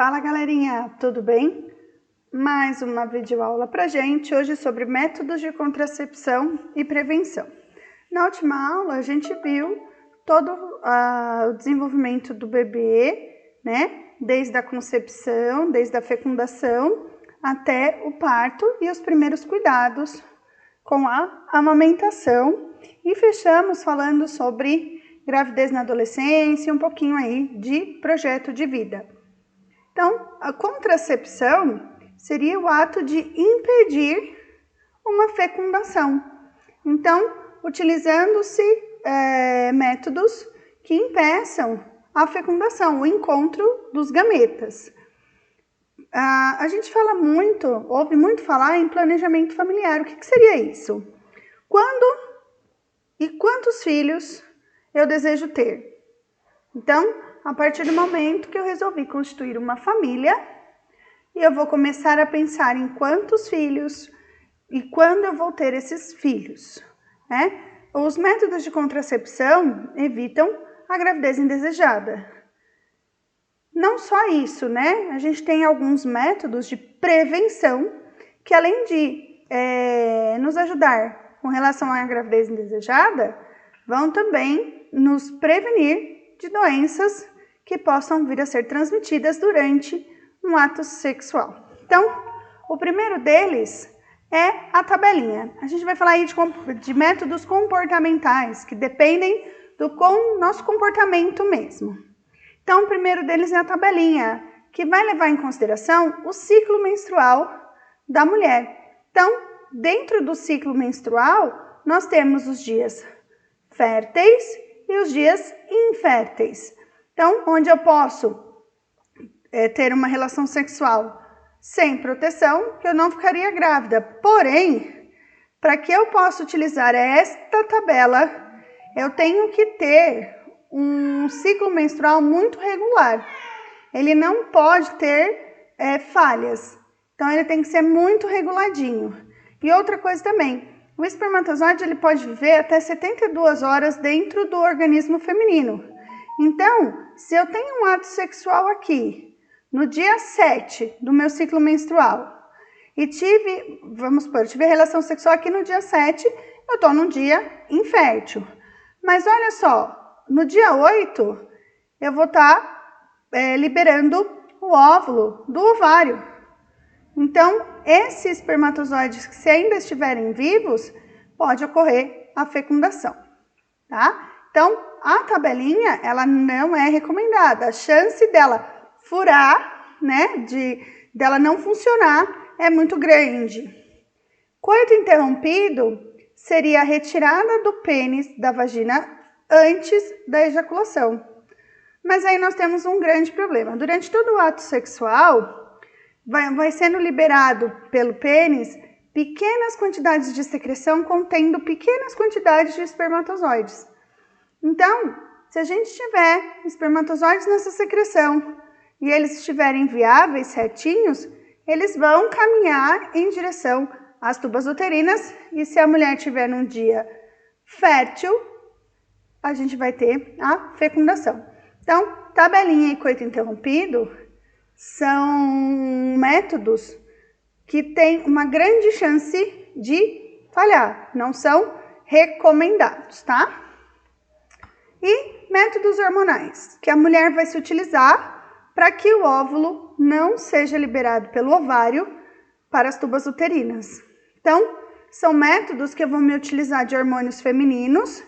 Fala galerinha, tudo bem? Mais uma videoaula pra gente, hoje sobre métodos de contracepção e prevenção. Na última aula a gente viu todo o desenvolvimento do bebê, né? Desde a concepção, desde a fecundação até o parto e os primeiros cuidados com a amamentação. E fechamos falando sobre gravidez na adolescência e um pouquinho aí de projeto de vida. Então, a contracepção seria o ato de impedir uma fecundação. Então, utilizando-se métodos que impeçam a fecundação, o encontro dos gametas. A gente fala muito, ouve muito falar em planejamento familiar. O que seria isso? Quando e quantos filhos eu desejo ter? Então, a partir do momento que eu resolvi constituir uma família, eu vou começar a pensar em quantos filhos e quando eu vou ter esses filhos, né? Os métodos de contracepção evitam a gravidez indesejada. Não só isso, né? A gente tem alguns métodos de prevenção que, além de nos ajudar com relação à gravidez indesejada, vão também nos prevenir de doenças que possam vir a ser transmitidas durante um ato sexual. Então, o primeiro deles é a tabelinha. A gente vai falar aí de métodos comportamentais que dependem do nosso comportamento mesmo. Então, o primeiro deles é a tabelinha, que vai levar em consideração o ciclo menstrual da mulher. Então, dentro do ciclo menstrual, nós temos os dias férteis e os dias inférteis. Então, onde eu posso ter uma relação sexual sem proteção, que eu não ficaria grávida. Porém, para que eu possa utilizar esta tabela, eu tenho que ter um ciclo menstrual muito regular. Ele não pode ter falhas. Então, ele tem que ser muito reguladinho. E outra coisa também, o espermatozoide ele pode viver até 72 horas dentro do organismo feminino. Então, se eu tenho um ato sexual aqui, no dia 7 do meu ciclo menstrual, e tive relação sexual aqui no dia 7, eu estou num dia infértil. Mas olha só, no dia 8, eu vou estar liberando o óvulo do ovário. Então, esses espermatozoides que se ainda estiverem vivos, pode ocorrer a fecundação, tá? Então, a tabelinha, ela não é recomendada. A chance dela furar, né, dela não funcionar, é muito grande. Coito interrompido seria a retirada do pênis da vagina antes da ejaculação. Mas aí nós temos um grande problema. Durante todo o ato sexual, vai sendo liberado pelo pênis pequenas quantidades de secreção contendo pequenas quantidades de espermatozoides. Então, se a gente tiver espermatozoides nessa secreção e eles estiverem viáveis, retinhos, eles vão caminhar em direção às tubas uterinas e se a mulher tiver num dia fértil, a gente vai ter a fecundação. Então, tabelinha e coito interrompido são métodos que têm uma grande chance de falhar, não são recomendados, tá? E métodos hormonais, que a mulher vai se utilizar para que o óvulo não seja liberado pelo ovário para as tubas uterinas. Então, são métodos que eu vou me utilizar de hormônios femininos,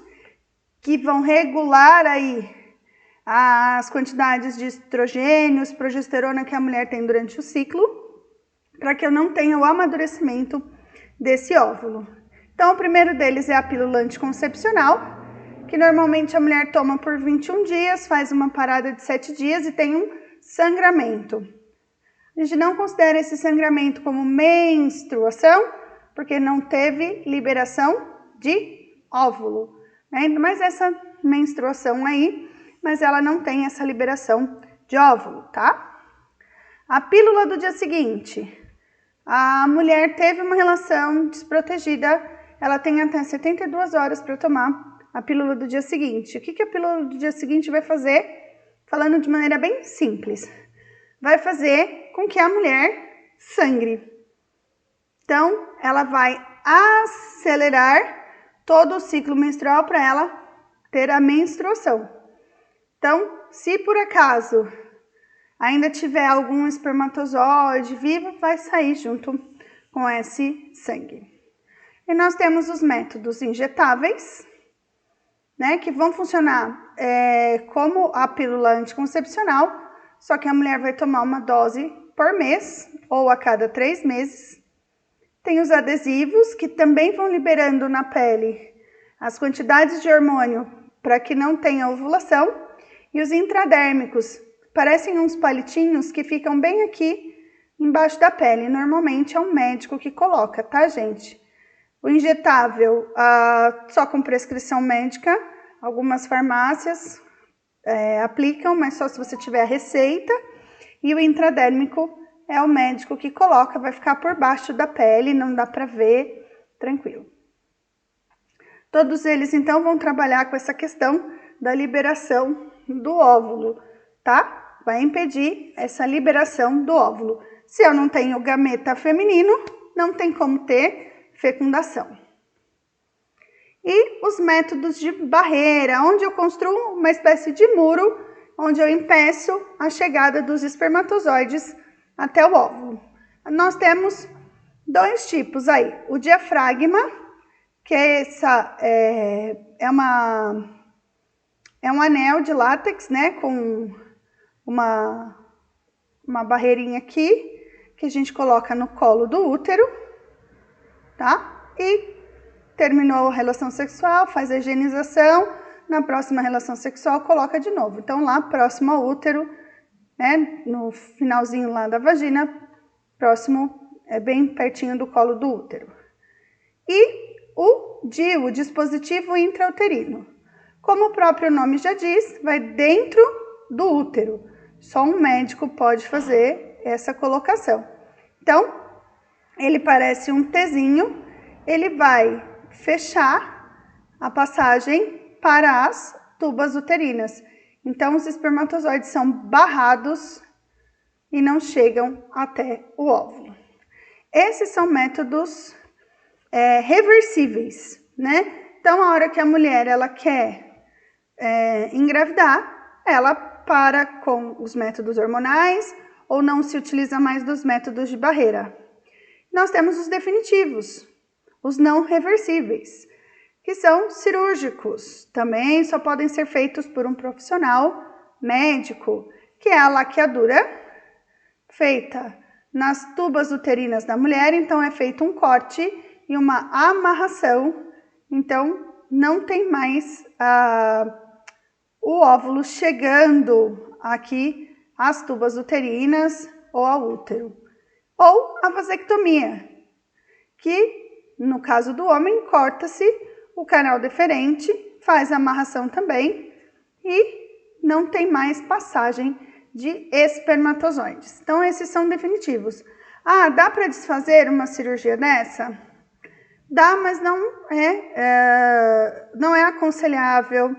que vão regular aí as quantidades de estrogênios, progesterona que a mulher tem durante o ciclo, para que eu não tenha o amadurecimento desse óvulo. Então, o primeiro deles é a pílula anticoncepcional, que normalmente a mulher toma por 21 dias, faz uma parada de 7 dias e tem um sangramento. A gente não considera esse sangramento como menstruação, porque não teve liberação de óvulo, né? Mas essa menstruação aí, mas ela não tem essa liberação de óvulo, tá? A pílula do dia seguinte. A mulher teve uma relação desprotegida, ela tem até 72 horas para tomar a pílula do dia seguinte. O que a pílula do dia seguinte vai fazer? Falando de maneira bem simples. vai fazer com que a mulher sangre. Então, ela vai acelerar todo o ciclo menstrual para ela ter a menstruação. Então, se por acaso ainda tiver algum espermatozoide vivo, vai sair junto com esse sangue. E nós temos os métodos injetáveis, né, que vão funcionar como a pílula anticoncepcional, só que a mulher vai tomar uma dose por mês ou a cada 3 meses. Tem os adesivos, que também vão liberando na pele as quantidades de hormônio para que não tenha ovulação. E os intradérmicos, parecem uns palitinhos que ficam bem aqui embaixo da pele. Normalmente é um médico que coloca, tá, gente? O injetável, só com prescrição médica, algumas farmácias aplicam, mas só se você tiver a receita. E o intradérmico é o médico que coloca, vai ficar por baixo da pele, não dá para ver, tranquilo. Todos eles, então, vão trabalhar com essa questão da liberação do óvulo, tá? Vai impedir essa liberação do óvulo. Se eu não tenho gameta feminino, não tem como ter fecundação. E os métodos de barreira, onde eu construo uma espécie de muro, onde eu impeço a chegada dos espermatozoides até o óvulo. Nós temos 2 tipos aí, o diafragma, que é um anel de látex, né, com uma barreirinha aqui, que a gente coloca no colo do útero, tá? E terminou a relação sexual, faz a higienização, na próxima relação sexual coloca de novo. Então lá próximo ao útero, né, no finalzinho lá da vagina, próximo, bem pertinho do colo do útero. E o DIU, o dispositivo intrauterino. Como o próprio nome já diz, vai dentro do útero. Só um médico pode fazer essa colocação. Então, ele parece um Tzinho, ele vai fechar a passagem para as tubas uterinas. Então, os espermatozoides são barrados e não chegam até o óvulo. Esses são métodos reversíveis, né? Então, a hora que a mulher ela quer engravidar, ela para com os métodos hormonais ou não se utiliza mais dos métodos de barreira. Nós temos os definitivos, os não reversíveis, que são cirúrgicos. Também só podem ser feitos por um profissional médico, que é a laqueadura, feita nas tubas uterinas da mulher. Então, é feito um corte e uma amarração. Então, não tem mais o óvulo chegando aqui às tubas uterinas ou ao útero. Ou a vasectomia, que no caso do homem corta-se o canal deferente, faz a amarração também e não tem mais passagem de espermatozoides. Então, esses são definitivos. Dá para desfazer uma cirurgia dessa? Dá, mas não é aconselhável,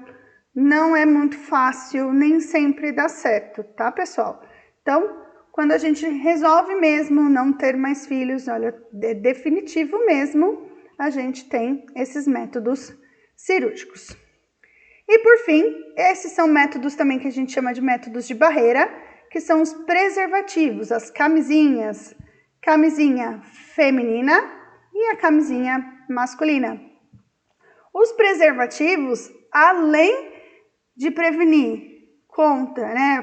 não é muito fácil, nem sempre dá certo, tá, pessoal? Então, quando a gente resolve mesmo não ter mais filhos, olha, é definitivo mesmo, a gente tem esses métodos cirúrgicos. E por fim, esses são métodos também que a gente chama de métodos de barreira, que são os preservativos, as camisinhas, camisinha feminina e a camisinha masculina. Os preservativos, além de prevenir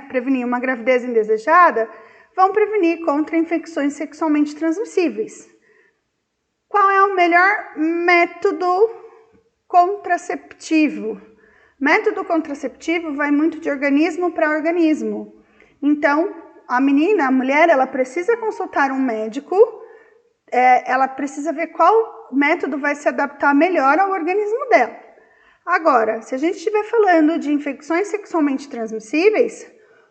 prevenir uma gravidez indesejada, vão prevenir contra infecções sexualmente transmissíveis. Qual é o melhor método contraceptivo? Método contraceptivo vai muito de organismo para organismo. Então, a mulher, ela precisa consultar um médico, ela precisa ver qual método vai se adaptar melhor ao organismo dela. Agora, se a gente estiver falando de infecções sexualmente transmissíveis,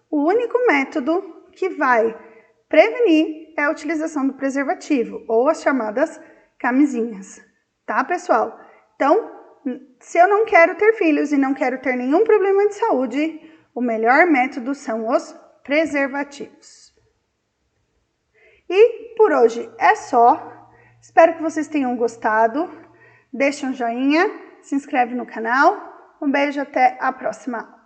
o único método que vai prevenir é a utilização do preservativo, ou as chamadas camisinhas, tá, pessoal? Então, se eu não quero ter filhos e não quero ter nenhum problema de saúde, o melhor método são os preservativos. Por hoje é só. Espero que vocês tenham gostado. Deixe um joinha, se inscreve no canal. Um beijo, até a próxima aula.